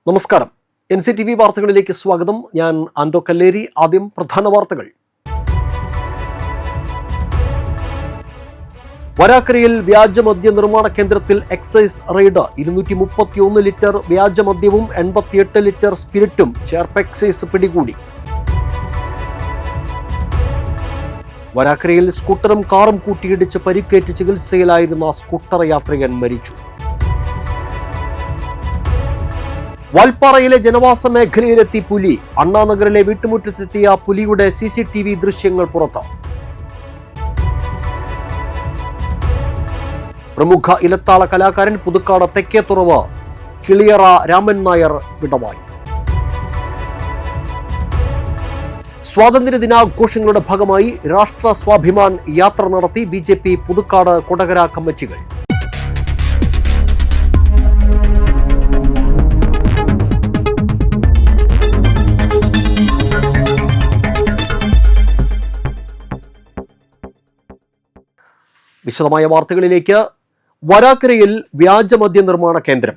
നമസ്കാരം. NCTV വാർത്തകളിലേക്ക് സ്വാഗതം. ഞാൻ ആൻഡോ കല്ലേരി. ആദ്യം പ്രധാന വാർത്തകൾ. വരാക്കരയിൽ വ്യാജമദ്യ നിർമ്മാണ കേന്ദ്രത്തിൽ എക്സൈസ് റെയ്ഡ്. 231 ലിറ്റർ വ്യാജമദ്യവും 88 ലിറ്റർ സ്പിരിറ്റും ചേർപ്പ് എക്സൈസ് പിടികൂടി. വരാക്കരയിൽ സ്കൂട്ടറും കാറും കൂട്ടിയിടിച്ച് പരിക്കേറ്റ് ചികിത്സയിലായിരുന്ന സ്കൂട്ടർ യാത്രികൻ മരിച്ചു. വാൽപ്പാറയിലെ ജനവാസ മേഖലയിലെത്തി പുലി. അണ്ണാനഗറിലെ വീട്ടുമുറ്റത്തെത്തിയ പുലിയുടെ CCTV ദൃശ്യങ്ങൾ പുറത്ത്. പ്രമുഖ ഇലത്താള കലാകാരൻ പുതുക്കാട് തെക്കേത്തുറവ് കിളിയറ രാമൻ നായർ വിടവാങ്ങി. സ്വാതന്ത്ര്യ ദിനാഘോഷങ്ങളുടെ ഭാഗമായി രാഷ്ട്ര സ്വാഭിമാൻ യാത്ര നടത്തി BJP പുതുക്കാട് കൊടകര കമ്മിറ്റികൾ. വിശദമായ വാർത്തകളിലേക്ക്. വരാക്കരയിൽ വ്യാജമദ്യ നിർമ്മാണ കേന്ദ്രം.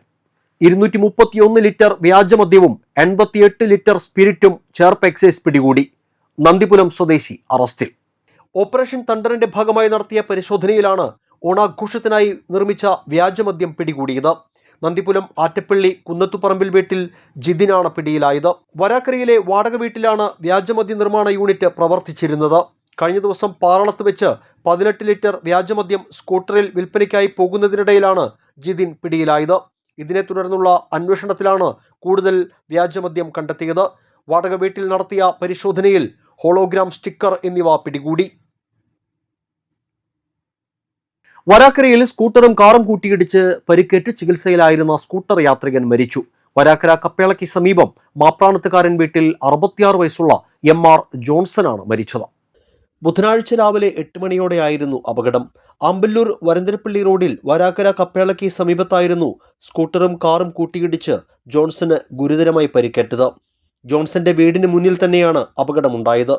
231 ലിറ്റർ വ്യാജമദ്യവും 88 ലിറ്റർ സ്പിരിറ്റും ചേർപ്പ് എക്സൈസ് പിടികൂടി. നന്ദിപുലം സ്വദേശി അറസ്റ്റിൽ. ഓപ്പറേഷൻ തണ്ടറിന്റെ ഭാഗമായി നടത്തിയ പരിശോധനയിലാണ് ഓണാഘോഷത്തിനായി നിർമ്മിച്ച വ്യാജമദ്യം പിടികൂടിയത്. നന്ദിപുലം ആറ്റപ്പള്ളി കുന്നത്തുപറമ്പിൽ വീട്ടിൽ ജിതിനാണ് പിടിയിലായത്. വരാക്കരയിലെ വാടക വീട്ടിലാണ് വ്യാജമദ്യ നിർമ്മാണ യൂണിറ്റ് പ്രവർത്തിച്ചിരുന്നത്. കഴിഞ്ഞ ദിവസം പാറളത്ത് വെച്ച് 18 ലിറ്റർ വ്യാജമദ്യം സ്കൂട്ടറിൽ വിൽപ്പനയ്ക്കായി പോകുന്നതിനിടയിലാണ് ജിതിൻ പിടിയിലായത്. ഇതിനെ തുടർന്നുള്ള അന്വേഷണത്തിലാണ് കൂടുതൽ വ്യാജമദ്യം കണ്ടെത്തിയത്. വാടക വീട്ടിൽ നടത്തിയ പരിശോധനയിൽ ഹോളോഗ്രാം സ്റ്റിക്കർ എന്നിവ പിടികൂടി. വരാക്കരയിൽ സ്കൂട്ടറും കാറും കൂട്ടിയിടിച്ച് പരിക്കേറ്റ് ചികിത്സയിലായിരുന്ന സ്കൂട്ടർ യാത്രികൻ മരിച്ചു. വരാക്കര കപ്പേളയ്ക്ക് സമീപം മാപ്രാണത്തുകാരൻ വീട്ടിൽ 66 വയസ്സുള്ള MR ജോൺസനാണ് മരിച്ചത്. ബുധനാഴ്ച രാവിലെ 8 മണിയോടെയായിരുന്നു അപകടം. ആമ്പല്ലൂർ വരന്തരപ്പള്ളി റോഡിൽ വരാക്കര കപ്പേളയ്ക്ക് സമീപത്തായിരുന്നു സ്കൂട്ടറും കാറും കൂട്ടിയിടിച്ച് ജോൺസന് ഗുരുതരമായി പരിക്കേറ്റത്. ജോൺസന്റെ വീടിന് മുന്നിൽ തന്നെയാണ് അപകടമുണ്ടായത്.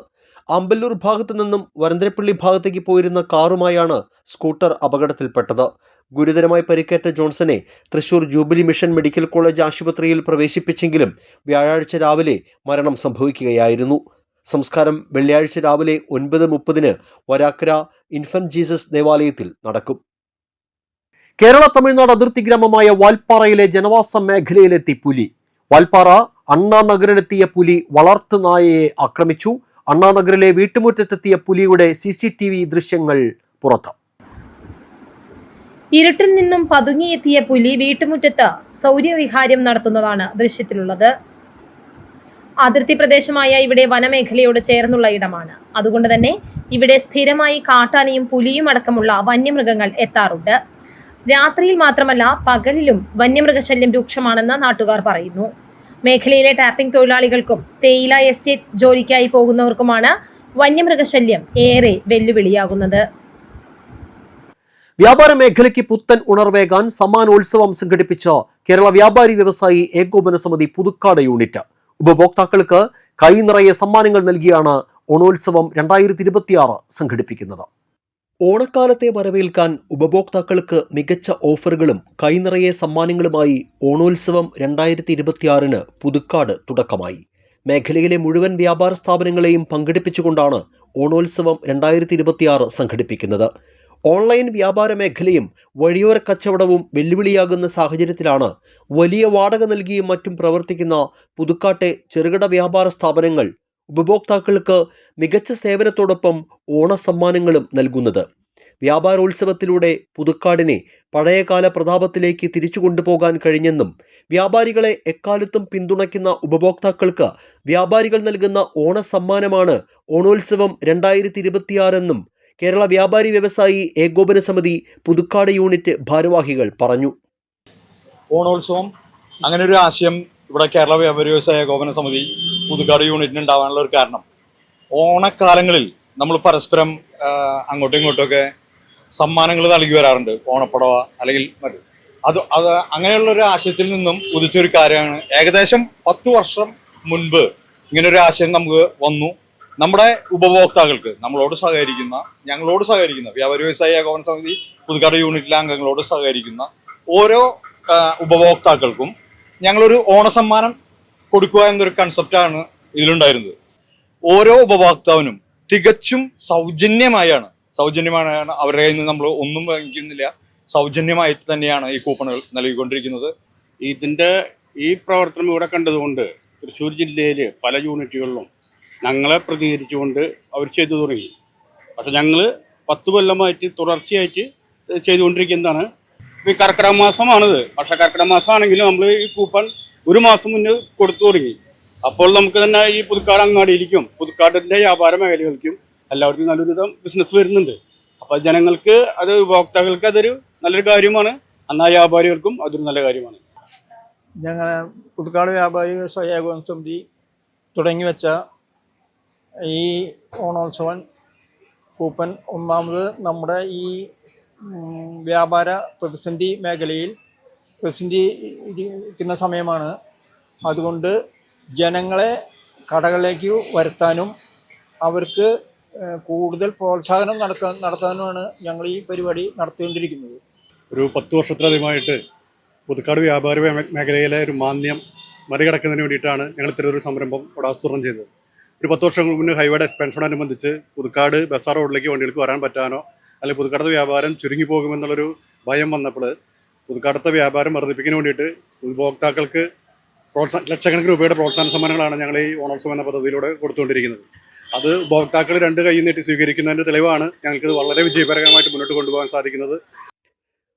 ആമ്പല്ലൂർ ഭാഗത്തു നിന്നും വരന്തരപ്പള്ളി ഭാഗത്തേക്ക് പോയിരുന്ന കാറുമായാണ് സ്കൂട്ടർ അപകടത്തിൽപ്പെട്ടത്. ഗുരുതരമായി പരിക്കേറ്റ ജോൺസനെ Thrissur Jubilee Mission Medical College ആശുപത്രിയിൽ പ്രവേശിപ്പിച്ചെങ്കിലും വ്യാഴാഴ്ച രാവിലെ മരണം സംഭവിക്കുകയായിരുന്നു. സംസ്കാരം വെള്ളിയാഴ്ച രാവിലെ 9:30 വരാക്കര ഇൻഫന്റ് ജീസസ് ദേവാലയത്തിൽ നടക്കും. കേരള തമിഴ്നാട് അതിർത്തി ഗ്രാമമായ വാൽപ്പാറയിലെ ജനവാസ മേഖലയിലെത്തി പുലി. വാൽപ്പാറ അണ്ണാനഗറിലെത്തിയ പുലി വളർത്തു നായയെ ആക്രമിച്ചു. അണ്ണാനഗറിലെ വീട്ടുമുറ്റത്തെത്തിയ പുലിയുടെ CCTV ദൃശ്യങ്ങൾ പുറത്ത്. ഇരുട്ടിൽ നിന്നും പതുങ്ങിയെത്തിയ പുലി വീട്ടുമുറ്റത്ത് സൗര്യവിഹാരം നടത്തുന്നതാണ് ദൃശ്യത്തിലുള്ളത്. അതിർത്തി പ്രദേശമായ ഇവിടെ വനമേഖലയോട് ചേർന്നുള്ള ഇടമാണ്. അതുകൊണ്ട് തന്നെ ഇവിടെ സ്ഥിരമായി കാട്ടാനയും പുലിയും അടക്കമുള്ള വന്യമൃഗങ്ങൾ എത്താറുണ്ട്. രാത്രിയിൽ മാത്രമല്ല പകലിലും വന്യമൃഗശല്യം രൂക്ഷമാണെന്ന് നാട്ടുകാർ പറയുന്നു. മേഖലയിലെ ടാപ്പിംഗ് തൊഴിലാളികൾക്കും തേയില എസ്റ്റേറ്റ് ജോലിക്കായി പോകുന്നവർക്കുമാണ് വന്യമൃഗശല്യം ഏറെ വെല്ലുവിളിയാകുന്നത്. വ്യാപാര മേഖലയ്ക്ക് പുത്തൻ ഉണർവേകാൻ സമ്മാനോത്സവം സംഘടിപ്പിച്ച കേരള വ്യാപാരി വ്യവസായി ഏകോപന സമിതി പുതുക്കാട് യൂണിറ്റ് ഉപഭോക്താക്കൾക്ക് കൈനിറയെ സമ്മാനങ്ങൾ നൽകിയാണ് ഓണോത്സവം 2026 സംഘടിപ്പിക്കുന്നത്. ഓണക്കാലത്തെ വരവേൽക്കാൻ ഉപഭോക്താക്കൾക്ക് മികച്ച ഓഫറുകളും കൈനിറയെ സമ്മാനങ്ങളുമായി ഓണോത്സവം 2026 പുതുക്കാട് തുടക്കമായി. മേഖലയിലെ മുഴുവൻ വ്യാപാര സ്ഥാപനങ്ങളെയും പങ്കെടുപ്പിച്ചുകൊണ്ടാണ് ഓണോത്സവം 2026 സംഘടിപ്പിക്കുന്നത്. ഓൺലൈൻ വ്യാപാര മേഖലയും വഴിയോര കച്ചവടവും വെല്ലുവിളിയാകുന്ന സാഹചര്യത്തിലാണ് വലിയ വാടക നൽകിയും മറ്റും പ്രവർത്തിക്കുന്ന പുതുക്കാട്ടെ ചെറുകിട വ്യാപാര സ്ഥാപനങ്ങൾ ഉപഭോക്താക്കൾക്ക് മികച്ച സേവനത്തോടൊപ്പം ഓണസമ്മാനങ്ങളും നൽകുന്നത്. വ്യാപാരോത്സവത്തിലൂടെ പുതുക്കാടിനെ പഴയകാല പ്രതാപത്തിലേക്ക് തിരിച്ചു കൊണ്ടുപോകാൻ കഴിഞ്ഞെന്നും വ്യാപാരികളെ എക്കാലത്തും പിന്തുണയ്ക്കുന്ന ഉപഭോക്താക്കൾക്ക് വ്യാപാരികൾ നൽകുന്ന ഓണസമ്മാനമാണ് ഓണോത്സവം 2026 എന്നും കേരള വ്യാപാരി വ്യവസായി ഏകോപന സമിതി പുതുക്കാട് യൂണിറ്റ് ഭാരവാഹികൾ പറഞ്ഞു. ഓണോത്സവം അങ്ങനെ ഒരു ആശയം ഇവിടെ കേരള വ്യാപാരി വ്യവസായ ഏകോപന സമിതി പുതുക്കാട് യൂണിറ്റിന് ഉണ്ടാവാനുള്ള ഒരു കാരണം, ഓണക്കാലങ്ങളിൽ നമ്മൾ പരസ്പരം അങ്ങോട്ടും ഇങ്ങോട്ടുമൊക്കെ സമ്മാനങ്ങൾ നൽകി വരാറുണ്ട്. ഓണപ്പടവ അല്ലെങ്കിൽ മറ്റു അത് അങ്ങനെയുള്ള ഒരു ആശയത്തിൽ നിന്നും ഉദിച്ചൊരു കാര്യമാണ്. ഏകദേശം 10 വർഷം മുൻപ് ഇങ്ങനൊരു ആശയം നമുക്ക് വന്നു. നമ്മുടെ ഉപഭോക്താക്കൾക്ക് ഞങ്ങളോട് സഹകരിക്കുന്ന വ്യാപാരി വ്യവസായ ഏകോപന സമിതി പുതുക്കാട് യൂണിറ്റിലെ അംഗങ്ങളോട് സഹകരിക്കുന്ന ഓരോ ഉപഭോക്താക്കൾക്കും ഞങ്ങളൊരു ഓണസമ്മാനം കൊടുക്കുക എന്നൊരു കൺസെപ്റ്റാണ് ഇതിലുണ്ടായിരുന്നത്. ഓരോ ഉപഭോക്താവിനും തികച്ചും സൗജന്യമായാണ് അവരുടെ കയ്യിൽ നിന്ന് നമ്മൾ ഒന്നും വാങ്ങിക്കുന്നില്ല. സൗജന്യമായി തന്നെയാണ് ഈ കൂപ്പണുകൾ നൽകിക്കൊണ്ടിരിക്കുന്നത്. ഇതിൻ്റെ ഈ പ്രവർത്തനം ഇവിടെ കണ്ടതുകൊണ്ട് തൃശ്ശൂർ ജില്ലയിൽ പല യൂണിറ്റുകളിലും ഞങ്ങളെ പ്രതികരിച്ചുകൊണ്ട് അവർ ചെയ്തു തുടങ്ങി. പക്ഷെ ഞങ്ങൾ 10 കൊല്ലമായിട്ട് തുടർച്ചയായിട്ട് ചെയ്തുകൊണ്ടിരിക്കുന്നതാണ്. ഈ കർക്കിടക മാസമാണിത്. പക്ഷെ കർക്കിടക മാസമാണെങ്കിലും നമ്മൾ ഈ കൂപ്പൺ 1 മാസം മുന്നേ കൊടുത്തു തുടങ്ങി. അപ്പോൾ നമുക്ക് തന്നെ ഈ പുതുക്കാട് അങ്ങാടിയിലേക്കും പുതുക്കാടിൻ്റെ വ്യാപാര മേഖലകൾക്കും എല്ലാവർക്കും നല്ലൊരു ബിസിനസ് വരുന്നുണ്ട്. അപ്പോൾ ജനങ്ങൾക്ക് അത് ഉപഭോക്താക്കൾക്ക് അതൊരു നല്ലൊരു കാര്യമാണ്. എന്നാൽ വ്യാപാരികൾക്കും അതൊരു നല്ല കാര്യമാണ്. ഞങ്ങൾ പുതുക്കാട് വ്യാപാരി വ്യവസായ ഏകോപന സമിതി തുടങ്ങി വെച്ച ഈ ഓണോത്സവം കൂപ്പൺ ഒന്നാമത് നമ്മുടെ ഈ വ്യാപാര പ്രതിസന്ധി മേഖലയിൽ ഇരിക്കുന്ന സമയമാണ്. അതുകൊണ്ട് ജനങ്ങളെ കടകളിലേക്ക് വരുത്താനും അവർക്ക് കൂടുതൽ പ്രോത്സാഹനം നടത്താനുമാണ് ഞങ്ങൾ ഈ പരിപാടി നടത്തിക്കൊണ്ടിരിക്കുന്നത്. ഒരു 10 വർഷത്തിലധികമായിട്ട് പുതുക്കാട് വ്യാപാര മേഖലയിലെ ഒരു മാന്ദ്യം മറികടക്കുന്നതിന് വേണ്ടിയിട്ടാണ് ഞങ്ങൾ ഇത്തരമൊരു സംരംഭം ഇവിടെ ആസൂത്രണം ചെയ്തത്. ഒരു 10 വർഷങ്ങൾക്ക് മുന്നേ ഹൈവേയുടെ എക്സ്പെൻഷനോടനുബന്ധിച്ച് പുതുക്കാട് ബസാർ റോഡിലേക്ക് വണ്ടികൾക്ക് വരാൻ പറ്റാനോ അല്ലെങ്കിൽ പുതുക്കാടത്തെ വ്യാപാരം ചുരുങ്ങി പോകുമെന്നുള്ളൊരു ഭയം വന്നപ്പോൾ പുതുക്കാടത്തെ വ്യാപാരം വർദ്ധിപ്പിക്കുന്നതിന് വേണ്ടിയിട്ട് ഉപഭോക്താക്കൾക്ക് ലക്ഷക്കണക്കിന് രൂപയുടെ പ്രോത്സാഹന സമ്മാനങ്ങളാണ് ഞങ്ങൾ ഈ ഓണോത്സവം എന്ന പദ്ധതിയിലൂടെ കൊടുത്തുകൊണ്ടിരിക്കുന്നത്. അത് ഉപഭോക്താക്കൾ 2 കൈ നീട്ടി സ്വീകരിക്കുന്നതിൻ്റെ തെളിവാണ് ഞങ്ങൾക്ക് വളരെ വിജയകരമായിട്ട് മുന്നോട്ട് കൊണ്ടുപോകാൻ സാധിക്കുന്നത്.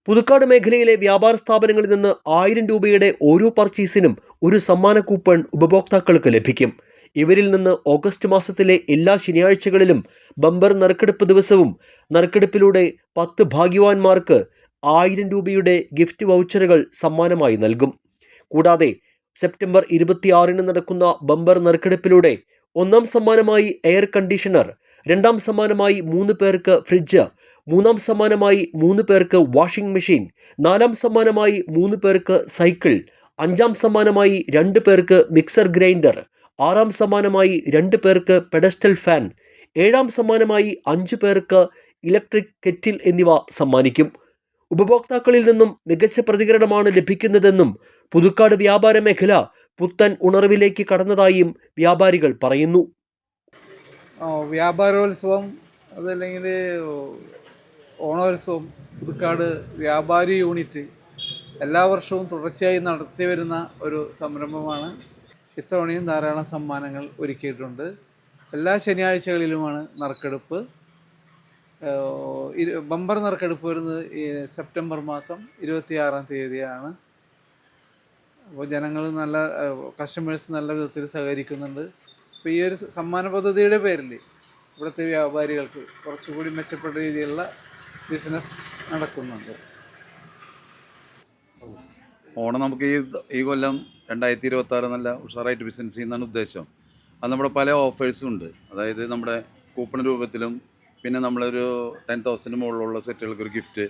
പുതുക്കാട് മേഖലയിലെ വ്യാപാര സ്ഥാപനങ്ങളിൽ നിന്ന് 1000 രൂപയുടെ ഓരോ പർച്ചേസിനും ഒരു സമ്മാന കൂപ്പൺ ഉപഭോക്താക്കൾക്ക് ലഭിക്കും. ഇവരിൽ നിന്ന് ഓഗസ്റ്റ് മാസത്തിലെ എല്ലാ ശനിയാഴ്ചകളിലും ബമ്പർ നറുക്കെടുപ്പ് ദിവസവും നറുക്കെടുപ്പിലൂടെ 10 ഭാഗ്യവാന്മാർക്ക് 1000 രൂപയുടെ ഗിഫ്റ്റ് വൗച്ചറുകൾ സമ്മാനമായി നൽകും. കൂടാതെ സെപ്റ്റംബർ 26-ന് നടക്കുന്ന ബമ്പർ നറുക്കെടുപ്പിലൂടെ 1-ാം സമ്മാനമായി എയർ കണ്ടീഷണർ, 2-ാം സമ്മാനമായി 3 പേർക്ക് ഫ്രിഡ്ജ്, 3-ാം സമ്മാനമായി 3 പേർക്ക് വാഷിംഗ് മെഷീൻ, 4-ാം സമ്മാനമായി 3 പേർക്ക് സൈക്കിൾ, 5-ാം സമ്മാനമായി 2 പേർക്ക് മിക്സർ ഗ്രൈൻഡർ, 6-ാം സമ്മാനമായി 2 പേർക്ക് പെഡസ്റ്റൽ ഫാൻ, 7-ാം സമ്മാനമായി 5 പേർക്ക് ഇലക്ട്രിക് കെറ്റിൽ എന്നിവ സമ്മാനിക്കും. ഉപഭോക്താക്കളിൽ നിന്നും മികച്ച പ്രതികരണമാണ് ലഭിക്കുന്നതെന്നും പുതുക്കാട് വ്യാപാര മേഖല പുത്തൻ ഉണർവിലേക്ക് കടന്നതായും വ്യാപാരികൾ പറയുന്നു. വ്യാപാരോത്സവം അതല്ലെങ്കിൽ ഓണോത്സവം പുതുക്കാട് വ്യാപാരി യൂണിറ്റ് എല്ലാ വർഷവും തുടർച്ചയായി നടത്തി വരുന്ന ഒരു സംരംഭമാണ്. ഇത്തവണയും ധാരാളം സമ്മാനങ്ങൾ ഒരുക്കിയിട്ടുണ്ട്. എല്ലാ ശനിയാഴ്ചകളിലുമാണ് നറുക്കെടുപ്പ്. ബമ്പർ നറുക്കെടുപ്പ് വരുന്നത് സെപ്റ്റംബർ മാസം 26-ാം തീയതിയാണ്. അപ്പോൾ ജനങ്ങൾ കസ്റ്റമേഴ്സ് നല്ല വിധത്തിൽ സഹകരിക്കുന്നുണ്ട്. അപ്പോൾ ഈ ഒരു സമ്മാന പദ്ധതിയുടെ പേരിൽ ഇവിടുത്തെ വ്യാപാരികൾക്ക് കുറച്ചുകൂടി മെച്ചപ്പെട്ട രീതിയിലുള്ള ബിസിനസ് നടക്കുന്നുണ്ട്. ഓണം നമുക്ക് ഈ കൊല്ലം 2026 നല്ല ഉഷാറായിട്ട് ബിസിനസ് ചെയ്യുന്നതാണ് ഉദ്ദേശം. അത് നമ്മുടെ പല ഓഫേഴ്സും ഉണ്ട്. അതായത് നമ്മുടെ കൂപ്പൺ രൂപത്തിലും പിന്നെ നമ്മളൊരു 10,000 മുകളിലുള്ള സെറ്റുകൾക്കൊരു ഗിഫ്റ്റ്,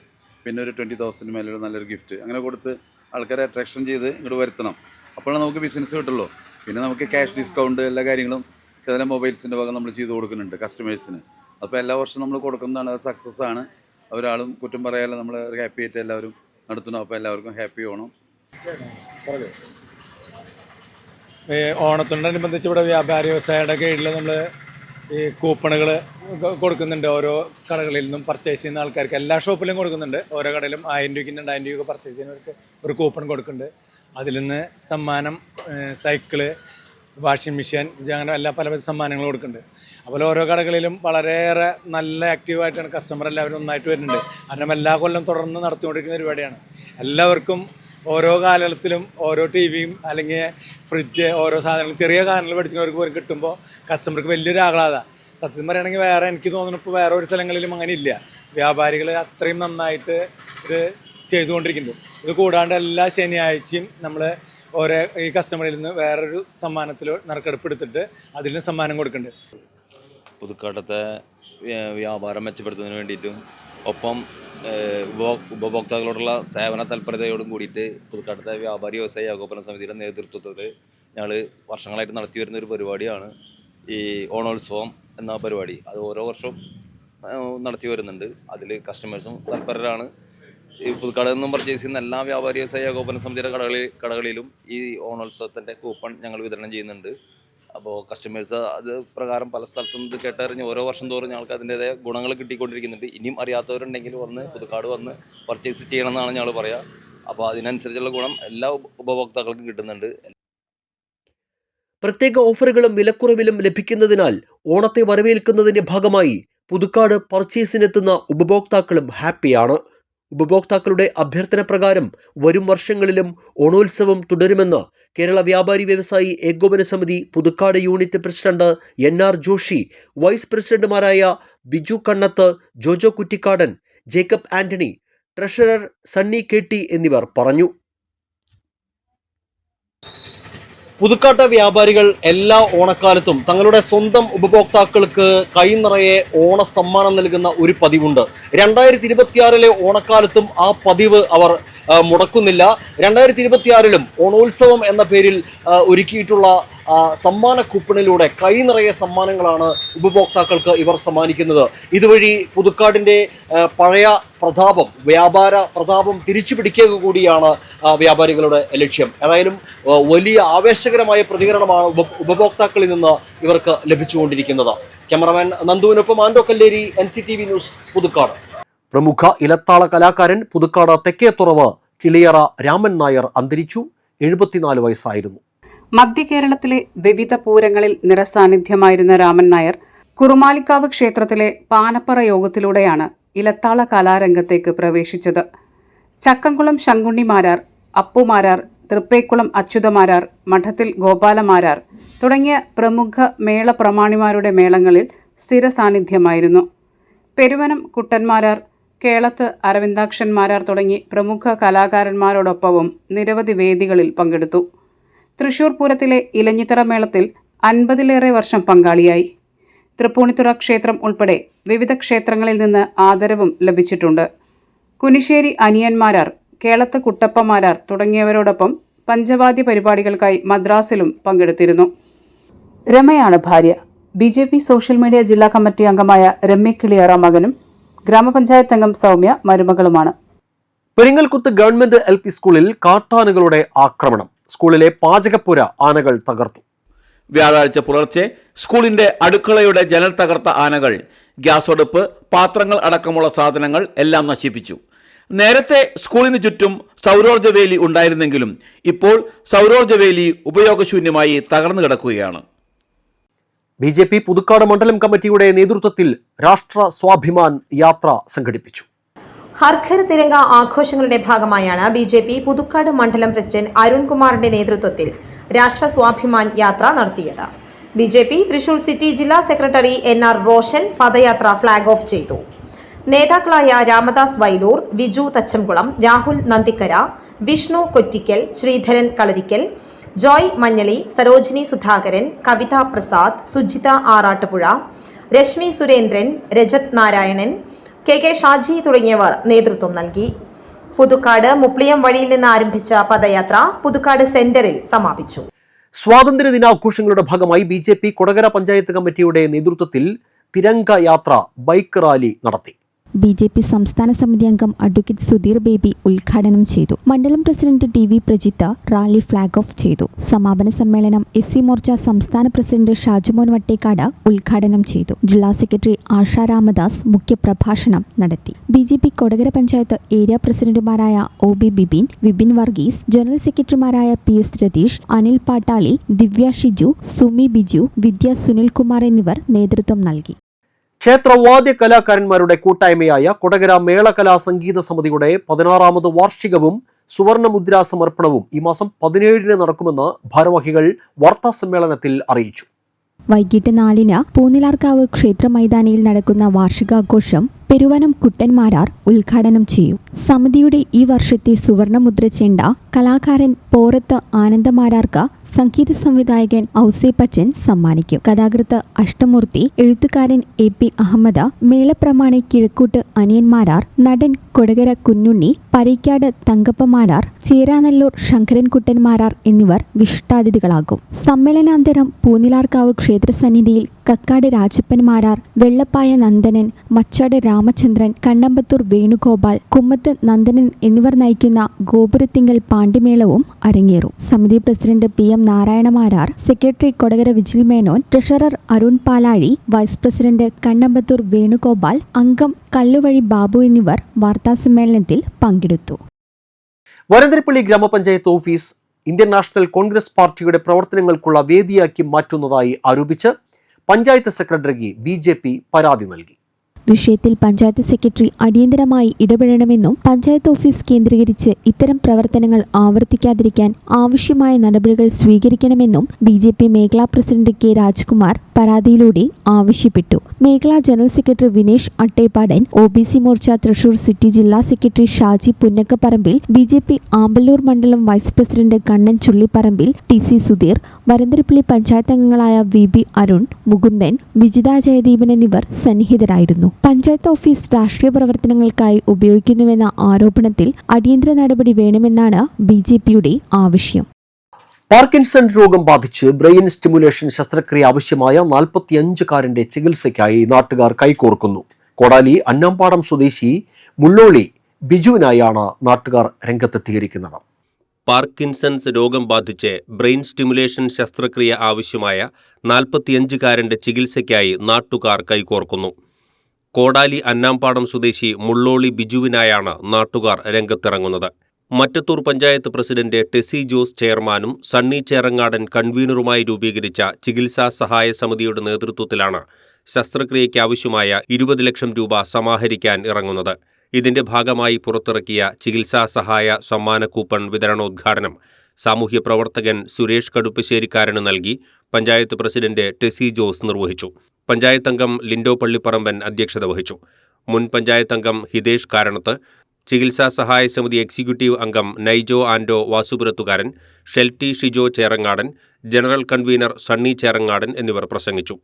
പിന്നെ ഒരു 20,000 മേലൊരു നല്ലൊരു ഗിഫ്റ്റ് അങ്ങനെ കൊടുത്ത് ആൾക്കാരെ അട്രാക്ഷൻ ചെയ്ത് ഇങ്ങോട്ട് വരുത്തണം. അപ്പോഴാണ് നമുക്ക് ബിസിനസ് കിട്ടുള്ളൂ. പിന്നെ നമുക്ക് ക്യാഷ് ഡിസ്കൗണ്ട് എല്ലാ കാര്യങ്ങളും ചില മൊബൈൽസിൻ്റെ ഭാഗം നമ്മൾ ചെയ്ത് കൊടുക്കുന്നുണ്ട് കസ്റ്റമേഴ്സിന്. അപ്പോൾ എല്ലാ വർഷവും നമ്മൾ കൊടുക്കുന്നതാണ്. അത് സക്സസ് ആണ്. ഒരാളും കുറ്റം പറയാതെ നമ്മൾ ഹാപ്പി ആയിട്ട് എല്ലാവരും നടത്തുന്നു. അപ്പോൾ എല്ലാവർക്കും ഹാപ്പി ഓണം. ഓണത്തോടനുബന്ധിച്ച് ഇവിടെ വ്യാപാരി വ്യവസായയുടെ കീഴിൽ നമ്മൾ ഈ കൂപ്പണുകൾ കൊടുക്കുന്നുണ്ട്. ഓരോ കടകളിൽ നിന്നും പർച്ചേസ് ചെയ്യുന്ന ആൾക്കാർക്ക് എല്ലാ ഷോപ്പിലും കൊടുക്കുന്നുണ്ട്. ഓരോ കടയിലും 1000 രൂപയ്ക്ക് 2000 രൂപ പർച്ചേസ് ചെയ്യുന്നവർക്ക് ഒരു കൂപ്പൺ കൊടുക്കുന്നുണ്ട്. അതിൽ നിന്ന് സമ്മാനം സൈക്കിള്, വാഷിംഗ് മെഷീൻ, അങ്ങനെ പല സമ്മാനങ്ങൾ കൊടുക്കുന്നുണ്ട്. അതുപോലെ ഓരോ കടകളിലും വളരെയേറെ നല്ല ആക്റ്റീവായിട്ടാണ് കസ്റ്റമർ എല്ലാവരും ഒന്നായിട്ട് വരുന്നുണ്ട്. കാരണം എല്ലാ കൊല്ലം തുടർന്ന് നടത്തിക്കൊണ്ടിരിക്കുന്ന പരിപാടിയാണ്. എല്ലാവർക്കും ഓരോ കാലഘട്ടത്തിലും ഓരോ ടിവിയും അല്ലെങ്കിൽ ഫ്രിഡ്ജ്, ഓരോ സാധനങ്ങൾ ചെറിയ സാധനങ്ങൾ മേടിക്കുന്നവർക്ക് പോലും കിട്ടുമ്പോൾ കസ്റ്റമർക്ക് വലിയൊരു ആഹ്ലാദമാണ്. സത്യം പറയുകയാണെങ്കിൽ എനിക്ക് തോന്നുന്നു ഇപ്പോൾ വേറെ ഒരു സ്ഥലങ്ങളിലും അങ്ങനെ ഇല്ല. വ്യാപാരികൾ അത്രയും നന്നായിട്ട് ഇത് ചെയ്തുകൊണ്ടിരിക്കുന്നുണ്ട്. ഇത് കൂടാണ്ട് എല്ലാ ശനിയാഴ്ചയും നമ്മൾ ഈ കസ്റ്റമറിൽ നിന്ന് വേറൊരു സമ്മാനത്തിൽ നറുക്കെടുപ്പ് എടുത്തിട്ട് അതിൽ നിന്ന് സമ്മാനം കൊടുക്കുന്നുണ്ട്. പുതുക്കാട്ടത്തെ വ്യാപാരം മെച്ചപ്പെടുത്തുന്നതിന് വേണ്ടിയിട്ടും ഒപ്പം ഉപഭോക്താക്കളോടുള്ള സേവന തൽപരതയോടും കൂടിയിട്ട് പുതുക്കാട്ടത്തെ വ്യാപാരി വ്യവസായ ഏകോപന സമിതിയുടെ നേതൃത്വത്തിൽ ഞങ്ങൾ വർഷങ്ങളായിട്ട് നടത്തി വരുന്ന ഒരു പരിപാടിയാണ് ഈ ഓണോത്സവം എന്ന പരിപാടി. അത് ഓരോ വർഷവും നടത്തി വരുന്നുണ്ട്. അതിൽ കസ്റ്റമേഴ്സും തൽപരരാണ്. ഈ പുതുക്കാട് നിന്നും പർച്ചേസ് ചെയ്യുന്ന എല്ലാ വ്യാപാരി വ്യവസായ ഏകോപന സമിതിയുടെ കടകളിലും ഈ ഓണോത്സവത്തിൻ്റെ കൂപ്പൺ ഞങ്ങൾ വിതരണം ചെയ്യുന്നുണ്ട്. അപ്പോൾ കസ്റ്റമേഴ്സ് അത് പ്രകാരം പല സ്ഥലത്തും ഇത് കേട്ടറിഞ്ഞ് ഓരോ വർഷം തോറും ഞങ്ങൾക്ക് അതിൻ്റെതായ ഗുണങ്ങൾ കിട്ടിക്കൊണ്ടിരിക്കുന്നുണ്ട്. ഇനിയും അറിയാത്തവരുണ്ടെങ്കിൽ പുതുക്കാട് വന്ന് പർച്ചേസ് ചെയ്യണമെന്നാണ് ഞങ്ങൾ പറയുക. അപ്പോൾ അതിനനുസരിച്ചുള്ള ഗുണം എല്ലാ ഉപഭോക്താക്കൾക്കും കിട്ടുന്നുണ്ട്. പ്രത്യേക ഓഫറുകളും വിലക്കുറവിലും ലഭിക്കുന്നതിനാൽ ഓണത്തെ വരവേൽക്കുന്നതിന്റെ ഭാഗമായി പുതുക്കാട് പർച്ചേസിനെത്തുന്ന ഉപഭോക്താക്കളും ഹാപ്പിയാണ്. ഉപഭോക്താക്കളുടെ അഭ്യർത്ഥന പ്രകാരം വരും വർഷങ്ങളിലും ഓണോത്സവം തുടരുമെന്ന് കേരള വ്യാപാരി വ്യവസായി ഏകോപന സമിതി Puthukkad unit president NR Joshi, vice പ്രസിഡന്റുമാരായ ബിജു കണ്ണത്ത്, ജോജോ കുറ്റിക്കാടൻ, ജേക്കബ് ആന്റണി, ട്രഷറർ സണ്ണി KT എന്നിവർ പറഞ്ഞു. പുതുക്കാട്ടെ വ്യാപാരികൾ എല്ലാ ഓണക്കാലത്തും തങ്ങളുടെ സ്വന്തം ഉപഭോക്താക്കൾക്ക് കൈനിറയെ ഓണ സമ്മാനം നൽകുന്ന ഒരു പതിവുണ്ട്. 2026 ഓണക്കാലത്തും ആ പതിവ് അവർ മുടക്കുന്നില്ല. 2026 ഓണോത്സവം എന്ന പേരിൽ ഒരുക്കിയിട്ടുള്ള സമ്മാന കൂപ്പണിലൂടെ കൈനിറയെ സമ്മാനങ്ങളാണ് ഉപഭോക്താക്കൾക്ക് ഇവർ സമ്മാനിക്കുന്നത്. ഇതുവഴി പുതുക്കാടിൻ്റെ പഴയ പ്രതാപം, വ്യാപാര പ്രതാപം തിരിച്ചു പിടിക്കുക കൂടിയാണ് വ്യാപാരികളുടെ ലക്ഷ്യം. ഏതായാലും വലിയ ആവേശകരമായ പ്രതികരണമാണ് ഉപഭോക്താക്കളിൽ നിന്ന് ഇവർക്ക് ലഭിച്ചുകൊണ്ടിരിക്കുന്നത്. ക്യാമറമാൻ നന്ദുവിനൊപ്പം ആൻഡോ കല്ലേരി, NCTV ന്യൂസ്, പുതുക്കാട്. പ്രമുഖ ഇലത്താള കലാകാരൻ പുതുക്കാട് തെക്കേത്തുറവ് കിളിയറ രാമൻ നായർ അന്തരിച്ചു. 74 വയസ്സായിരുന്നു. മധ്യ കേരളത്തിലെ വിവിധ പൂരങ്ങളിൽ നിറസാന്നിധ്യമായിരുന്ന രാമൻ നായർ കുറുമാലിക്കാവ് ക്ഷേത്രത്തിലെ പാനപ്പറ യോഗത്തിലൂടെയാണ് ഇലത്താള കലാരംഗത്തേക്ക് പ്രവേശിച്ചത്. ചക്കംകുളം ശങ്കുണ്ണിമാരാർ, അപ്പുമാരാർ, തൃപ്പേക്കുളം അച്യുതമാരാർ, മഠത്തിൽ ഗോപാലമാരാർ തുടങ്ങിയ പ്രമുഖ മേള പ്രമാണിമാരുടെ മേളങ്ങളിൽ സ്ഥിര സാന്നിധ്യമായിരുന്നു. പെരുവനം കുട്ടന്മാരാർ, കേളത്ത് അരവിന്ദാക്ഷന്മാരാർ തുടങ്ങി പ്രമുഖ കലാകാരന്മാരോടൊപ്പവും നിരവധി വേദികളിൽ പങ്കെടുത്തു. തൃശൂർ പൂരത്തിലെ ഇലഞ്ഞിത്തറ മേളത്തിൽ 50-ലേറെ വർഷം പങ്കാളിയായി. തൃപ്പൂണിത്തുറ ക്ഷേത്രം ഉൾപ്പെടെ വിവിധ ക്ഷേത്രങ്ങളിൽ നിന്ന് ആദരവും ലഭിച്ചിട്ടുണ്ട്. കുനിശ്ശേരി അനിയന്മാരാർ, കേളത്ത് കുട്ടപ്പമാരാർ തുടങ്ങിയവരോടൊപ്പം പഞ്ചവാദ്യ പരിപാടികൾക്കായി മദ്രാസിലും പങ്കെടുത്തിരുന്നു. രമയാണ് ഭാര്യ. BJP സോഷ്യൽ മീഡിയ ജില്ലാ കമ്മിറ്റി അംഗമായ രമ്യ കിളിയറ മകനും ഗ്രാമപഞ്ചായത്ത് അംഗം സൗമ്യ മരുമകളുമാണ്. പെരിങ്ങൽകുത്ത് ഗവൺമെന്റ് LP സ്കൂളിൽ കാട്ടാനകളുടെ ആക്രമണം. സ്കൂളിലെ പാചകപ്പുര ആനകൾ തകർത്തു. വ്യാഴാഴ്ച പുലർച്ചെ സ്കൂളിന്റെ അടുക്കളയുടെ ജനൽ തകർത്ത ആനകൾ ഗ്യാസ് അടുപ്പ്, പാത്രങ്ങൾ അടക്കമുള്ള സാധനങ്ങൾ എല്ലാം നശിപ്പിച്ചു. നേരത്തെ സ്കൂളിന് ചുറ്റും സൗരോർജ്ജ വേലി ഉണ്ടായിരുന്നെങ്കിലും ഇപ്പോൾ സൗരോർജ്ജ വേലി ഉപയോഗശൂന്യമായി തകർന്നു കിടക്കുകയാണ്. BJP പുതുക്കാട് മണ്ഡലം കമ്മിറ്റിയുടെ നേതൃത്വത്തിൽ രാഷ്ട്ര സ്വാഭിമാൻ യാത്ര സംഘടിപ്പിച്ചു. ഹർഘർ തിരങ്ക ആഘോഷങ്ങളുടെ ഭാഗമായാണ് BJP പുതുക്കാട് മണ്ഡലം പ്രസിഡന്റ് അരുൺകുമാറിന്റെ നേതൃത്വത്തിൽ രാഷ്ട്ര സ്വാഭിമാൻ യാത്ര നടത്തിയത്. BJP തൃശൂർ സിറ്റി ജില്ലാ സെക്രട്ടറി NR റോഷൻ പദയാത്ര ഫ്ളാഗ് ഓഫ് ചെയ്തു. നേതാക്കളായ രാമദാസ് വൈലൂർ, വിജു തച്ചംകുളം, രാഹുൽ നന്ദിക്കര, വിഷ്ണു കൊറ്റിക്കൽ, ശ്രീധരൻ കളരിക്കൽ, ജോയ് മഞ്ഞളി, സരോജിനി സുധാകരൻ, കവിത പ്രസാദ്, സുജിത ആറാട്ടുപുഴ, രശ്മി സുരേന്ദ്രൻ, രജത് നാരായണൻ, KK ഷാജി തുടങ്ങിയവർ നേതൃത്വം നൽകി. പുതുക്കാട് മുപ്ലിയം വഴിയിൽ നിന്ന് ആരംഭിച്ച പദയാത്ര പുതുക്കാട് സെന്ററിൽ സമാപിച്ചു. സ്വാതന്ത്ര്യ ദിനാഘോഷങ്ങളുടെ ഭാഗമായി BJP കൊടകര പഞ്ചായത്ത് കമ്മിറ്റിയുടെ നേതൃത്വത്തിൽ തിരങ്ക യാത്ര ബൈക്ക് റാലി നടത്തി. BJP സംസ്ഥാന സമിതി അംഗം അഡ്വക്കേറ്റ് സുധീർ ബേബി ഉദ്ഘാടനം ചെയ്തു. മണ്ഡലം president TV Prajitha rally flag off ചെയ്തു. സമാപന സമ്മേളനം SC മോർച്ച സംസ്ഥാന പ്രസിഡന്റ് ഷാജുമോൻ വട്ടേക്കാട് ഉദ്ഘാടനം ചെയ്തു. ജില്ലാ സെക്രട്ടറി ആശ രാമദാസ് മുഖ്യപ്രഭാഷണം നടത്തി. BJP കൊടകര പഞ്ചായത്ത് ഏരിയ പ്രസിഡന്റുമാരായ OB ബിബിൻ, വിപിൻ വർഗീസ്, ജനറൽ സെക്രട്ടറിമാരായ PS രതീഷ്, അനിൽ പാട്ടാളി, ദിവ്യ ഷിജു, സുമി ബിജു, വിദ്യ സുനിൽകുമാർ എന്നിവർ നേതൃത്വം നൽകി. ക്ഷേത്രവാദ്യ കലാകാരന്മാരുടെ കൂട്ടായ്മയായ കൊടകര മേളകലാ സംഗീത സമിതിയുടെ 16ാമത് വാർഷികവും സുവർണമുദ്രാ സമർപ്പണവും ഈ മാസം 17-ന് നടക്കുമെന്ന് ഭാരവാഹികൾ വാർത്താസമ്മേളനത്തിൽ അറിയിച്ചു. വൈകിട്ട് 4-ന് പൂനിലാർക്കാവ് ക്ഷേത്ര മൈതാനിയിൽ നടക്കുന്ന വാർഷികാഘോഷം പെരുവനം കുട്ടന്മാരാർ ഉദ്ഘാടനം ചെയ്യും. സമിതിയുടെ ഈ വർഷത്തെ സുവർണമുദ്ര ചെണ്ട കലാകാരൻ പോറത്ത് ആനന്ദമാരാർക്ക് സംഗീത സംവിധായകൻ ഔസേപ്പച്ചൻ സമ്മാനിക്കും. കഥാകൃത്ത് അഷ്ടമൂർത്തി, എഴുത്തുകാരൻ AP അഹമ്മദ്, മേളപ്രമാണി കിഴക്കൂട്ട് അനിയന്മാരാർ, നടൻ കൊടകര കുഞ്ഞുണ്ണി, പരീക്കാട് തങ്കപ്പമാരാർ, ചേരാനല്ലൂർ ശങ്കരൻകുട്ടന്മാരാർ എന്നിവർ വിശിഷ്ടാതിഥികളാകും. സമ്മേളനാന്തരം പൂനിലാർക്കാവ് ക്ഷേത്രസന്നിധിയിൽ കക്കാട് രാജപ്പൻ മാരാർ, വെള്ളപ്പായ നന്ദനൻ, മച്ചാട് രാമചന്ദ്രൻ, കണ്ണമ്പത്തൂർ വേണുഗോപാൽ, കുമ്മത്ത് നന്ദനൻ എന്നിവർ നയിക്കുന്ന ഗോപുരത്തിങ്കൽ പാണ്ടിമേളവും അരങ്ങേറും. സമിതി president PM Narayana Marar, secretary Kodakara vigil Menon, treasurer Arun പാലാഴി, വൈസ് പ്രസിഡന്റ് കണ്ണമ്പത്തൂർ വേണുഗോപാൽ, അംഗം കല്ലുവഴി ബാബു എന്നിവർ വാർത്താസമ്മേളനത്തിൽ പങ്കെടുത്തു. വരന്തരപ്പള്ളി ഗ്രാമപഞ്ചായത്ത് ഓഫീസ് ഇന്ത്യൻ നാഷണൽ കോൺഗ്രസ് പാർട്ടിയുടെ പ്രവർത്തനങ്ങൾക്കുള്ള വേദിയാക്കി മാറ്റുന്നതായി ആരോപിച്ച് പഞ്ചായത്ത് സെക്രട്ടറിക്ക് BJP പരാതി നൽകി. വിഷയത്തിൽ പഞ്ചായത്ത് സെക്രട്ടറി അടിയന്തരമായി ഇടപെടണമെന്നും പഞ്ചായത്ത് ഓഫീസ് കേന്ദ്രീകരിച്ച് ഇത്തരം പ്രവർത്തനങ്ങൾ ആവർത്തിക്കാതിരിക്കാൻ ആവശ്യമായ നടപടികൾ സ്വീകരിക്കണമെന്നും BJP മേഖലാ പ്രസിഡന്റ് K. രാജ്കുമാർ പരാതിയിലൂടെ ആവശ്യപ്പെട്ടു. മേഖലാ general secretary Vinesh Attepadan, OBC Morcha Thrissur city ജില്ലാ സെക്രട്ടറി ഷാജി പുന്നക്കപ്പറമ്പിൽ, BJP ആമ്പല്ലൂർ മണ്ഡലം vice president Kannan Chullipparambil, TC Sudheer, Varantharappilly panchayat അംഗങ്ങളായ VB അരുൺ, മുകുന്ദൻ, വിജിത ജയദീപൻ എന്നിവർ സന്നിഹിതരായിരുന്നു. പഞ്ചായത്ത് ഓഫീസ് രാഷ്ട്രീയ പ്രവർത്തനങ്ങൾക്കായി ഉപയോഗിക്കുന്നുവെന്ന ആരോപണത്തിൽ അടിയന്തര നടപടി വേണമെന്നാണ് BJPയുടെ ആവശ്യം. പാർക്കിൻസൺ രോഗം ബാധിച്ച് ബ്രെയിൻ സ്റ്റിമുലേഷൻ ശസ്ത്രക്രിയ ആവശ്യമായ 45-കാരന്റെ ചികിത്സയ്ക്കായി നാട്ടുകാർ കൈകോർക്കുന്നു. കോടാലി അന്നാമ്പാടം സ്വദേശി മുള്ളോളി ബിജുവിനായാണ് നാട്ടുകാർ രംഗത്തെത്തിയിരിക്കുന്നത്. പാർക്കിൻസൺസ് രോഗം ബാധിച്ച് ബ്രെയിൻ സ്റ്റിമുലേഷൻ ശസ്ത്രക്രിയ ആവശ്യമായ 45-കാരന്റെ ചികിത്സയ്ക്കായി നാട്ടുകാർ കൈകോർക്കുന്നു. കോടാലി അന്നാമ്പാടം സ്വദേശി മുള്ളോളി ബിജുവിനായാണ് നാട്ടുകാർ രംഗത്തിറങ്ങുന്നത്. മറ്റത്തൂർ പഞ്ചായത്ത് പ്രസിഡന്റ് ടെസി ജോസ് ചെയർമാനും സണ്ണി ചേറങ്ങാടൻ കൺവീനറുമായി രൂപീകരിച്ച ചികിത്സാ സഹായ സമിതിയുടെ നേതൃത്വത്തിലാണ് ശസ്ത്രക്രിയയ്ക്ക് ആവശ്യമായ 20 ലക്ഷം രൂപ സമാഹരിക്കാൻ ഇറങ്ങുന്നത്. ഇതിന്റെ ഭാഗമായി പുറത്തിറക്കിയ ചികിത്സാ സഹായ സമ്മാന കൂപ്പൺ വിതരണോദ്ഘാടനം സാമൂഹ്യ പ്രവർത്തകൻ സുരേഷ് കടുപ്പശ്ശേരിക്കാരന് നൽകി പഞ്ചായത്ത് പ്രസിഡന്റ് ടെസി ജോസ് നിർവഹിച്ചു. പഞ്ചായത്ത് അംഗം ലിൻഡോ പള്ളിപ്പറമ്പൻ അധ്യക്ഷത വഹിച്ചു. മുൻ പഞ്ചായത്ത് അംഗം ഹിതേഷ് കാരണത്ത്, ചികിത്സാ സഹായ സമിതി എക്സിക്യൂട്ടീവ് അംഗം നൈജോ ആൻഡോ വാസുപുരത്തുകാരൻ, ഷെൽറ്റി ഷിജോ ചേറങ്ങാടൻ, ജനറൽ കൺവീനർ സണ്ണി ചേറങ്ങാടൻ എന്നിവർ പ്രസംഗിച്ചു.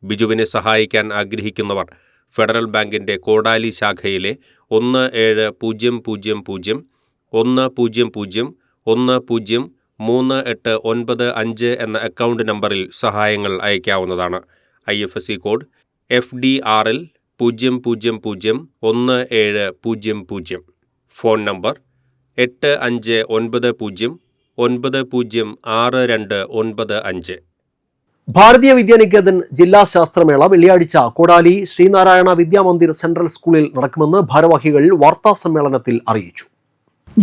ബിജുവിനെ സഹായിക്കാൻ ആഗ്രഹിക്കുന്നവർ ഫെഡറൽ ബാങ്കിന്റെ കോടാലി ശാഖയിലെ 17001000103895 എന്ന അക്കൗണ്ട് നമ്പറിൽ സഹായങ്ങൾ അയക്കാവുന്നതാണ്. IFSC code FDRL 0001700. Phone number 8590906295. ഭാരതീയ വിദ്യാനികേതൻ ജില്ലാ ശാസ്ത്രമേള വെള്ളിയാഴ്ച കോടാലി ശ്രീനാരായണ വിദ്യാമന്ദിർ സെൻട്രൽ സ്കൂളിൽ നടക്കുമെന്ന് ഭാരവാഹികൾ വാർത്താസമ്മേളനത്തിൽ അറിയിച്ചു.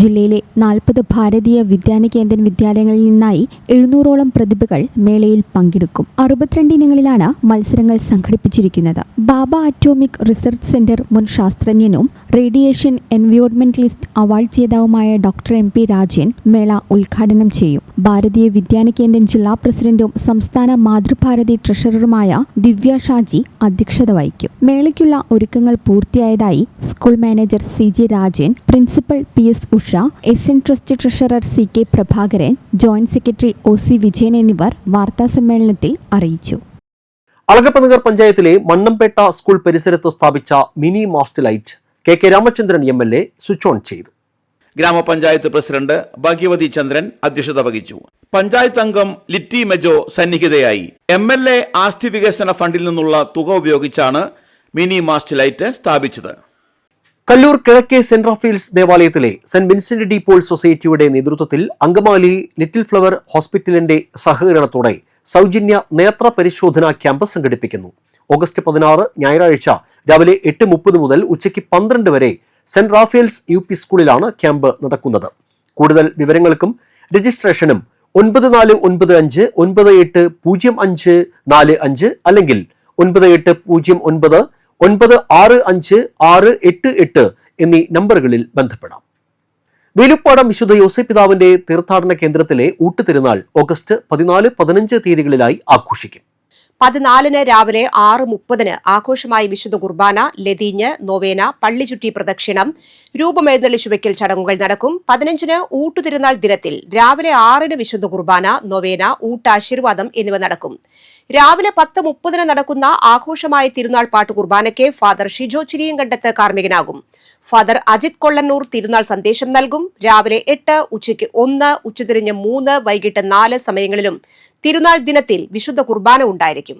ജില്ലയിലെ 40 ഭാരതീയ വിദ്യാനികേതൻ വിദ്യാലയങ്ങളിൽ നിന്നായി 700ഓളം പ്രതിഭകൾ മേളയിൽ പങ്കെടുക്കും. 62 ഇനങ്ങളിലാണ് മത്സരങ്ങൾ സംഘടിപ്പിച്ചിരിക്കുന്നത്. ബാബ അറ്റോമിക് റിസർച്ച് സെന്റർ മുൻ ശാസ്ത്രജ്ഞനും റേഡിയേഷൻ എൻവയോൺമെന്റലിസ്റ്റ് അവാർഡ് ജേതാവുമായ ഡോക്ടർ MP രാജൻ മേള ഉദ്ഘാടനം ചെയ്യും. ഭാരതീയ വിദ്യാനികേതൻ ജില്ലാ പ്രസിഡന്റും സംസ്ഥാന മാതൃഭാരതി ട്രഷററുമായ ദിവ്യ ഷാജി അധ്യക്ഷത വഹിക്കും. മേളയ്ക്കുള്ള ഒരുക്കങ്ങൾ പൂർത്തിയായതായി school manager CJ Rajan, principal PS Usha, SN trust treasurer CK Prabhakaran, joint secretary OC Vijayan എന്നിവർ വാർത്താസമ്മേളനത്തിൽ അറിയിച്ചു. അളഗപ്പനഗർ പഞ്ചായത്തിലെ മണ്ണമ്പേട്ട സ്കൂൾ പരിസരത്ത് സ്ഥാപിച്ച mini mast light KK Ramachandran MLA switch on ചെയ്തു. ഗ്രാമപഞ്ചായത്ത് പ്രസിഡന്റ് ഭാഗ്യവതി ചന്ദ്രൻ അധ്യക്ഷത വഹിച്ചു. പഞ്ചായത്ത് അംഗം ലിറ്റി മെജോ സന്നിഹിതയായി. MLA ആസ്തി വികസന ഫണ്ടിൽ നിന്നുള്ള തുക ഉപയോഗിച്ചാണ് മിനി മാസ്റ്റ് ലൈറ്റ് സ്ഥാപിച്ചത്. കല്ലൂർ കിഴക്കേ സെന്റ് റാഫേൽസ് ദേവാലയത്തിലെ സെന്റ് വിൻസെന്റ് ഡി പോൾ സൊസൈറ്റിയുടെ നേതൃത്വത്തിൽ അങ്കമാലി ലിറ്റിൽ ഫ്ലവർ ഹോസ്പിറ്റലിന്റെ സഹകരണത്തോടെ സൗജന്യ നേത്ര പരിശോധനാ ക്യാമ്പ് സംഘടിപ്പിക്കുന്നു. ഓഗസ്റ്റ് 16 ഞായറാഴ്ച രാവിലെ 8:30 മുതൽ ഉച്ചയ്ക്ക് 12 വരെ സെന്റ് റാഫേൽസ് UP സ്കൂളിലാണ് ക്യാമ്പ് നടക്കുന്നത്. കൂടുതൽ വിവരങ്ങൾക്കും രജിസ്ട്രേഷനും 9495980545 അല്ലെങ്കിൽ 9809965688 എന്നീ നമ്പറുകളിൽ ബന്ധപ്പെടാം. വേലുപ്പാടം വിശുദ്ധ യോസേപ്പിതാവിന്റെ തീർത്ഥാടന കേന്ദ്രത്തിലെ ഊട്ടുതിരുനാൾ ഓഗസ്റ്റ് 14-15 തീയതികളിലായി ആഘോഷിക്കും. 14-ന് രാവിലെ 6:30 ആഘോഷമായി വിശുദ്ധ കുർബാന, ലതീഞ്ഞ്, നൊവേന, പള്ളിചുറ്റി പ്രദക്ഷിണം, രൂപമെഴുന്നള്ളിച്ചു വയ്ക്കൽ ചടങ്ങുകൾ നടക്കും. 15-ന് ഊട്ടുതിരുനാൾ ദിനത്തിൽ രാവിലെ 6-ന് വിശുദ്ധ കുർബാന, നൊവേന, ഊട്ടാശീർവാദം എന്നിവ നടക്കും. രാവിലെ 10:30 നടക്കുന്ന ആഘോഷമായ തിരുനാൾ പാട്ട് കുർബാനയ്ക്ക് ഫാദർ ഷിജോ ചിരിയങ്കണ്ടത്ത് കാർമ്മികനാകും. ഫാദർ അജിത് കൊള്ളന്നൂർ തിരുനാൾ സന്ദേശം നൽകും. രാവിലെ 8, ഉച്ചയ്ക്ക് 1, ഉച്ചതിരിഞ്ഞ് 3, വൈകിട്ട് 4 സമയങ്ങളിലും തിരുനാൾ ദിനത്തിൽ വിശുദ്ധ കുർബാന ഉണ്ടായിരിക്കും.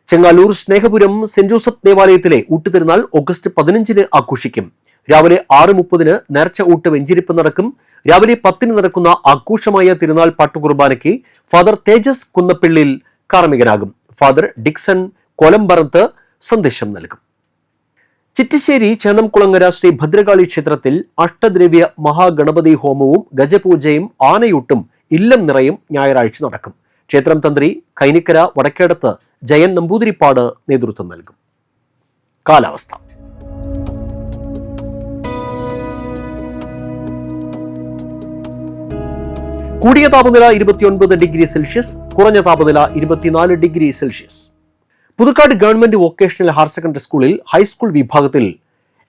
ചെങ്ങാലൂർ സ്നേഹപുരം സെന്റ് ജോസഫ് ദേവാലയത്തിലെ ഊട്ടുതിരുനാൾ ഓഗസ്റ്റ് 15 ആഘോഷിക്കും. രാവിലെ 6:30 നേർച്ച ഊട്ട് വെഞ്ചിരിപ്പ് നടക്കും. രാവിലെ 10 നടക്കുന്ന ആഘോഷമായ തിരുനാൾ പാട്ടുകുർബാനയ്ക്ക് ഫാദർ തേജസ് കുന്നപ്പിള്ളിൽ കാർമ്മികനാകും. ഫാദർ ഡിക്സൺ കൊലംപറത്ത് സന്ദേശം നൽകും. ചിറ്റിശ്ശേരി ചേന്നംകുളങ്ങര ശ്രീ ഭദ്രകാളി ക്ഷേത്രത്തിൽ അഷ്ടദ്രവ്യ മഹാഗണപതി ഹോമവും ഗജപൂജയും ആനയൂട്ടും ഇല്ലം നിറയും ഞായറാഴ്ച നടക്കും. ക്ഷേത്രം തന്ത്രി കൈനിക്കര വടക്കേടത്ത് ജയൻ നമ്പൂതിരിപ്പാട് നേതൃത്വം നൽകും. കാലാവസ്ഥ. കൂടിയ താപനില 29 ഡിഗ്രി സെൽഷ്യസ്, കുറഞ്ഞ താപനില 24 degree Celsius. Puthukkad government vocational higher secondary സ്കൂളിൽ ഹൈസ്കൂൾ വിഭാഗത്തിൽ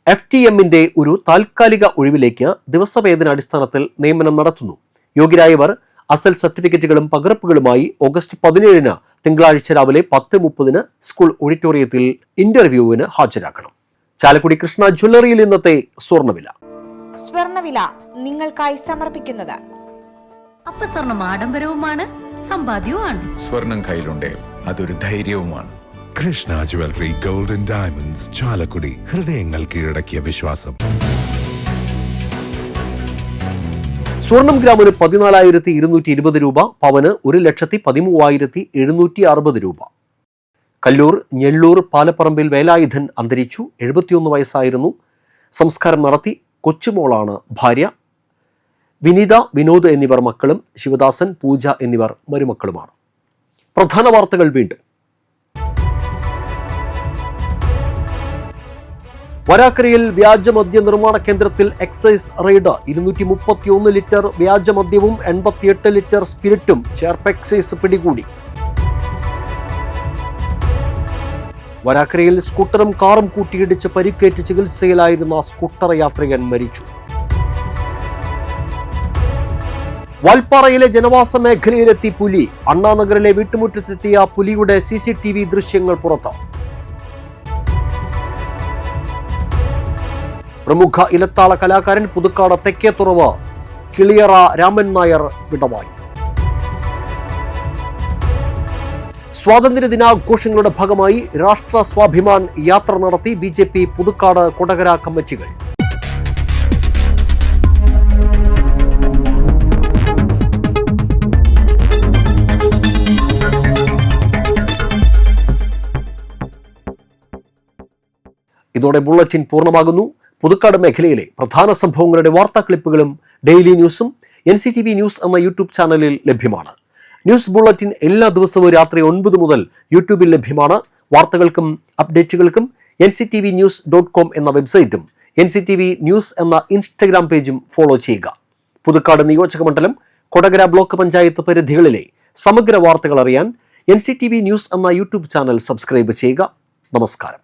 FTMന്റെ ഒരു താൽക്കാലിക ഒഴിവിലേക്ക് ദിവസവേതനാടിസ്ഥാനത്തിൽ നിയമനം നടത്തുന്നു. യോഗ്യരായവർ അസൽ സർട്ടിഫിക്കറ്റുകളും പകർപ്പുകളുമായി ഓഗസ്റ്റ് 17 തിങ്കളാഴ്ച രാവിലെ 10:30 സ്കൂൾ ഓഡിറ്റോറിയത്തിൽ ഇന്റർവ്യൂവിന് ഹാജരാക്കണം. ചാലക്കുടി കൃഷ്ണ ജ്വല്ലറിയിൽ ഇന്നത്തെ സ്വർണ്ണവില നിങ്ങൾക്കായി സമർപ്പിക്കുന്നത് അപ്പസ്വർണം ആഡംബരവുമാണ്, സമ്പാദ്യവുമാണ്. സ്വർണം കയ്യിലുണ്ടേ അതൊരു ധൈര്യവുമാണ്. Krishna jewellery golden diamonds, Chalakudy. ഹൃദയങ്ങൾ കീഴടക്കിയ വിശ്വാസം. സ്വർണം ഗ്രാമിന് 14,220 രൂപ, പവന് 1,13,760 രൂപ. കല്ലൂർ ഞെള്ളൂർ പാലപ്പറമ്പിൽ വേലായുധൻ അന്തരിച്ചു. 71 വയസ്സായിരുന്നു. സംസ്കാരം നടത്തി. കൊച്ചുമോളാണ് ഭാര്യ. വിനീത, വിനോദ് എന്നിവർ മക്കളും ശിവദാസൻ, പൂജ എന്നിവർ മരുമക്കളുമാണ്. പ്രധാന വാർത്തകൾ വീണ്ടും. വരാക്കരയിൽ വ്യാജമദ്യ നിർമ്മാണ കേന്ദ്രത്തിൽ എക്സൈസ് റെയ്ഡ്. 231 ലിറ്റർ വ്യാജമദ്യവും 88 ലിറ്റർ സ്പിരിറ്റും ചേർപ്പ് എക്സൈസ് പിടികൂടി. വരാക്കരയിൽ സ്കൂട്ടറും കാറും കൂട്ടിയിടിച്ച് പരിക്കേറ്റ് ചികിത്സയിലായിരുന്ന സ്കൂട്ടർ യാത്രികൻ മരിച്ചു. വാൽപ്പാറയിലെ ജനവാസ മേഖലയിലെത്തി പുലി. അണ്ണാനഗറിലെ വീട്ടുമുറ്റത്തെത്തിയ പുലിയുടെ CCTV ദൃശ്യങ്ങൾ പുറത്ത്. പ്രമുഖ ഇലത്താള കലാകാരൻ പുതുക്കാട് തെക്കേത്തുറവ് കിളിയറ രാമൻ നായർ വിടവാങ്ങി. സ്വാതന്ത്ര്യ ദിനാഘോഷങ്ങളുടെ ഭാഗമായി രാഷ്ട്ര സ്വാഭിമാൻ യാത്ര നടത്തി BJP പുതുക്കാട് കൊടകര കമ്മിറ്റികൾ. ഇതോടെ ബുള്ളറ്റിൻ പൂർണ്ണമാകുന്നു. പുതുക്കാട് മേഖലയിലെ പ്രധാന സംഭവങ്ങളുടെ വാർത്താ ക്ലിപ്പുകളും ഡെയിലി ന്യൂസും NCTV ന്യൂസ് എന്ന യൂട്യൂബ് ചാനലിൽ ലഭ്യമാണ്. ന്യൂസ് ബുള്ളറ്റിൻ എല്ലാ ദിവസവും രാത്രി 9 മുതൽ യൂട്യൂബിൽ ലഭ്യമാണ്. വാർത്തകൾക്കും അപ്ഡേറ്റുകൾക്കും nctvnews.com എന്ന വെബ്സൈറ്റും NCTV ന്യൂസ് എന്ന ഇൻസ്റ്റഗ്രാം പേജും ഫോളോ ചെയ്യുക. പുതുക്കാട് നിയോജക മണ്ഡലം, കൊടകര ബ്ലോക്ക് പഞ്ചായത്ത് പരിധികളിലെ സമഗ്ര വാർത്തകൾ അറിയാൻ NCTV ന്യൂസ് എന്ന യൂട്യൂബ് ചാനൽ സബ്സ്ക്രൈബ് ചെയ്യുക. നമസ്കാരം.